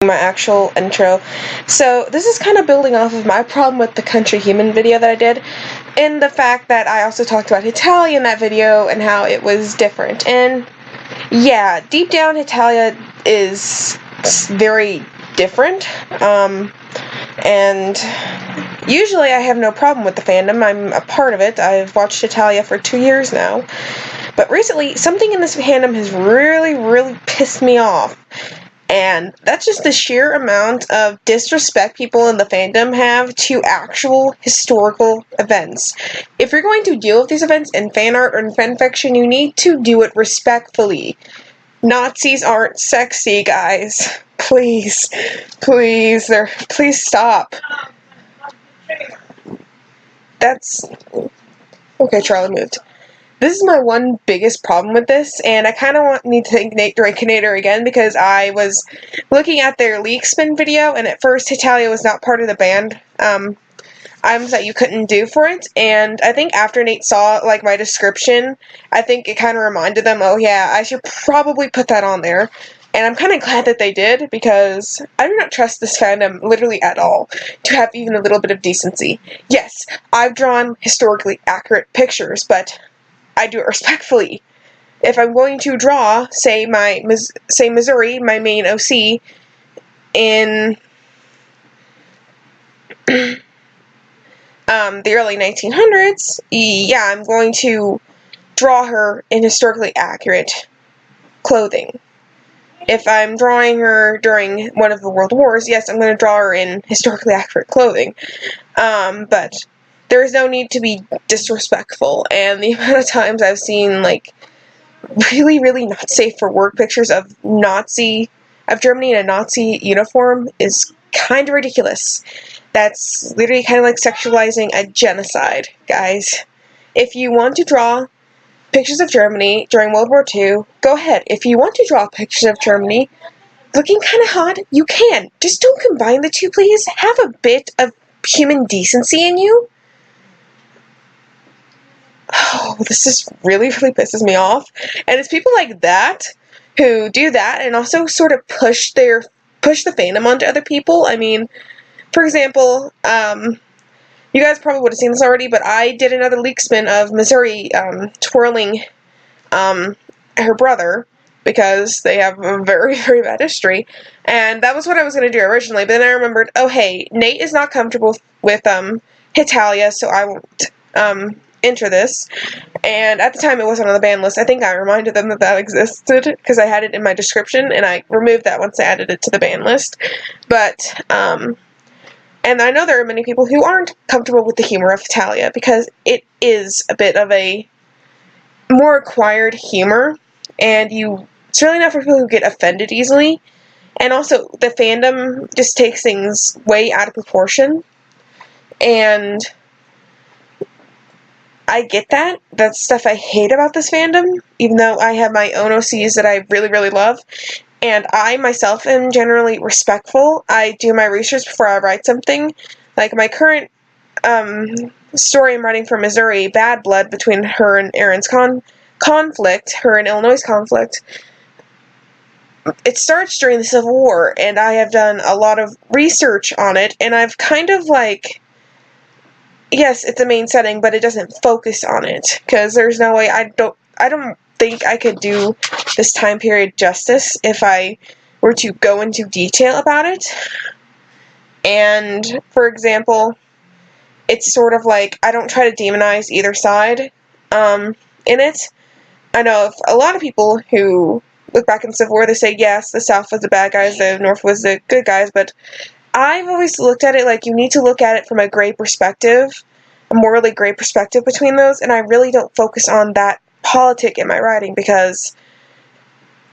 my actual intro. So this is kind of building off of my problem with the country human video that I did, and the fact that I also talked about hetalia in that video and how it was different. And yeah, deep down hetalia is very different, and usually I have no problem with the fandom. I'm a part of it. I've watched hetalia for 2 years now. But recently, something in this fandom has really pissed me off. And that's just the sheer amount of disrespect people in the fandom have to actual historical events. If you're going to deal with these events in fan art or in fanfiction, you need to do it respectfully. Nazis aren't sexy, guys. Please stop. That's... Okay, Charlie moved. This is my one biggest problem with this, and I kind of need to thank Nate Drakenator again, because I was looking at their leak spin video, and at first hetalia was not part of the banned items that you couldn't do for it, and I think after Nate saw, like, my description, I think it kind of reminded them, oh yeah, I should probably put that on there. And I'm kind of glad that they did, because I do not trust this fandom literally at all to have even a little bit of decency. Yes, I've drawn historically accurate pictures, but I do it respectfully. If I'm going to draw, say Missouri, my main OC, in the early 1900s, yeah, I'm going to draw her in historically accurate clothing. If I'm drawing her during one of the World Wars, yes, I'm going to draw her in historically accurate clothing. But there is no need to be disrespectful, and the amount of times I've seen, like, really not safe for work pictures of Germany in a Nazi uniform is kind of ridiculous. That's literally kind of like sexualizing a genocide, guys. If you want to draw pictures of Germany during World War II, go ahead. If you want to draw pictures of Germany looking kind of hot, you can. Just don't combine the two, please. Have a bit of human decency in you. Oh, this just really pisses me off. And it's people like that who do that and also sort of push the fandom onto other people. I mean, for example, you guys probably would have seen this already, but I did another leak spin of Missouri twirling her brother, because they have a very bad history, and that was what I was going to do originally, but then I remembered, oh hey, Nate is not comfortable with hetalia, so I won't enter this. And at the time it wasn't on the ban list. I think I reminded them that existed, because I had it in my description, and I removed that once I added it to the ban list. But and I know there are many people who aren't comfortable with the humor of hetalia, because it is a bit of a more acquired humor, and it's really not for people who get offended easily. And also, the fandom just takes things way out of proportion, and I get that. That's stuff I hate about this fandom, even though I have my own OCs that I really love. And I, myself, am generally respectful. I do my research before I write something. Like, my current story I'm writing for Missouri, Bad Blood, between her and Aaron's conflict, her and Illinois' conflict, it starts during the Civil War, and I have done a lot of research on it, and I've kind of, like, yes, it's a main setting, but it doesn't focus on it, because there's no way, I don't think I could do this time period justice if I were to go into detail about it. And, for example, it's sort of like, I don't try to demonize either side in it. I know of a lot of people who look back in the Civil War, they say, yes, the South was the bad guys, the North was the good guys, but I've always looked at it like you need to look at it from a gray perspective, a morally gray perspective between those, and I really don't focus on that politic in my writing, because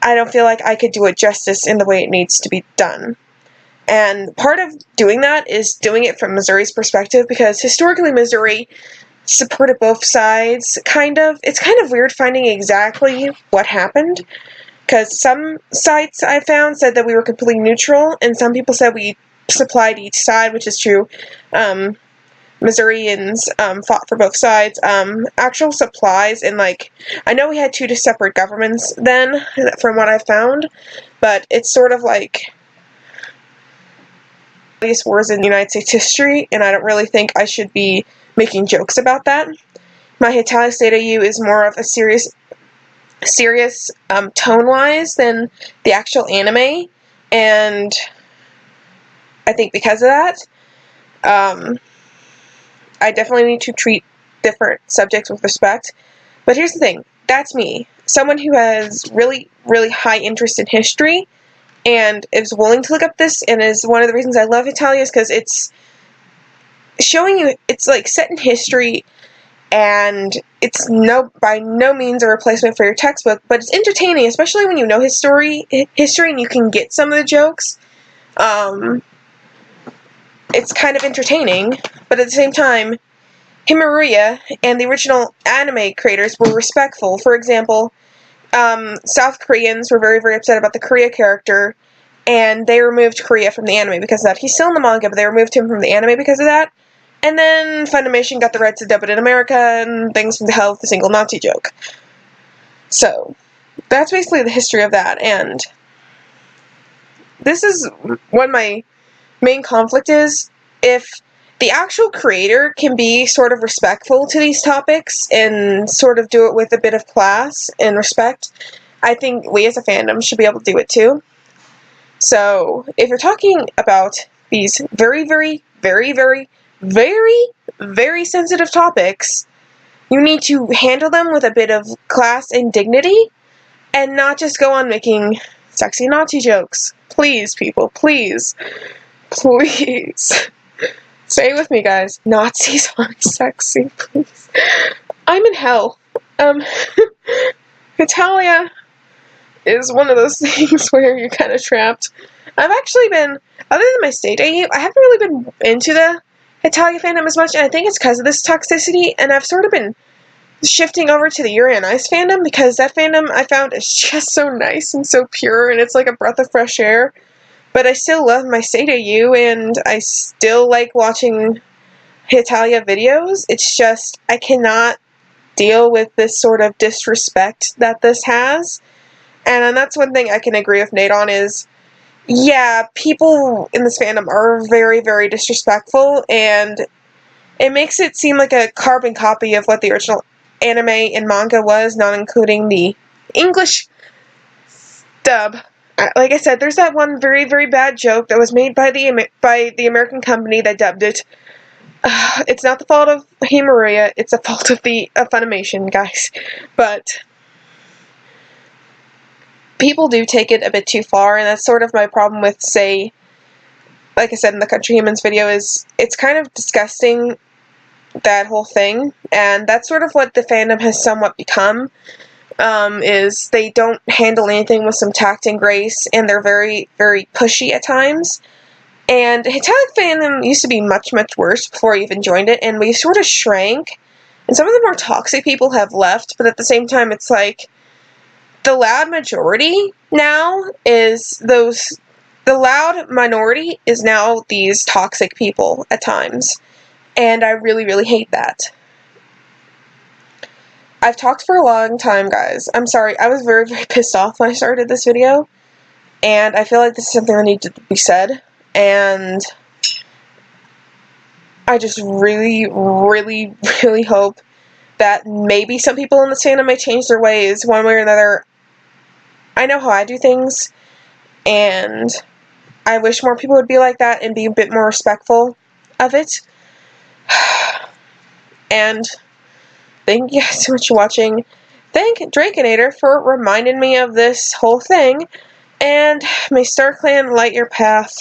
I don't feel like I could do it justice in the way it needs to be done. And part of doing that is doing it from Missouri's perspective, because historically Missouri supported both sides, kind of. It's kind of weird finding exactly what happened, because some sites I found said that we were completely neutral, and some people said we supplied each side, which is true. Missourians fought for both sides. Actual supplies, and like, I know we had two separate governments then, from what I found, but it's sort of like, bloodiest wars in United States history, and I don't really think I should be making jokes about that. My hetalia Theta U is more of a serious tone-wise than the actual anime, and I think because of that, I definitely need to treat different subjects with respect. But here's the thing, that's me. Someone who has really, really high interest in history and is willing to look up this, and is one of the reasons I love hetalia is because it's showing you, it's like set in history, and it's by no means a replacement for your textbook, but it's entertaining, especially when you know history and you can get some of the jokes. It's kind of entertaining, but at the same time, Himariya and the original anime creators were respectful. For example, South Koreans were very, very upset about the Korea character, and they removed Korea from the anime because of that. He's still in the manga, but they removed him from the anime because of that. And then Funimation got the rights to dub it in America, and things went to hell with a single Nazi joke. So, that's basically the history of that, and this is what my main conflict is. If the actual creator can be sort of respectful to these topics and sort of do it with a bit of class and respect, I think we as a fandom should be able to do it too. So, if you're talking about these very, very, very, very, very, very sensitive topics, you need to handle them with a bit of class and dignity, and not just go on making sexy Nazi jokes. Please, people, please. Please. Say it with me, guys. Nazis aren't sexy, please. I'm in hell. hetalia is one of those things where you're kind of trapped. I've actually been, other than my state AU, I haven't really been into the hetalia fandom as much, and I think it's because of this toxicity, and I've sort of been shifting over to the Yuri on Ice fandom, because that fandom I found is just so nice and so pure, and it's like a breath of fresh air. But I still love my state AU, and I still like watching hetalia videos. It's just, I cannot deal with this sort of disrespect that this has. And that's one thing I can agree with Nate on is, yeah, people in this fandom are very, very disrespectful, and it makes it seem like a carbon copy of what the original anime and manga was, not including the English dub. Like I said, there's that one very, very bad joke that was made by the American company that dubbed it. It's not the fault of Himariya, it's the fault of Funimation, guys. But people do take it a bit too far, and that's sort of my problem with, say, like I said in the Country Humans video, is it's kind of disgusting, that whole thing, and that's sort of what the fandom has somewhat become. Is they don't handle anything with some tact and grace, and they're very, very pushy at times. And hetalia fandom used to be much, much worse before I even joined it, and we sort of shrank, and some of the more toxic people have left, but at the same time, it's like, the loud majority now is the loud minority is now these toxic people at times, and I really, really hate that. I've talked for a long time, guys. I'm sorry, I was very, very pissed off when I started this video, and I feel like this is something that needs to be said, and I just really, really, really hope that maybe some people in this fandom may change their ways one way or another. I know how I do things, and I wish more people would be like that and be a bit more respectful of it. And thank you guys so much for watching. Thank Drakenator for reminding me of this whole thing. And may Star Clan light your path.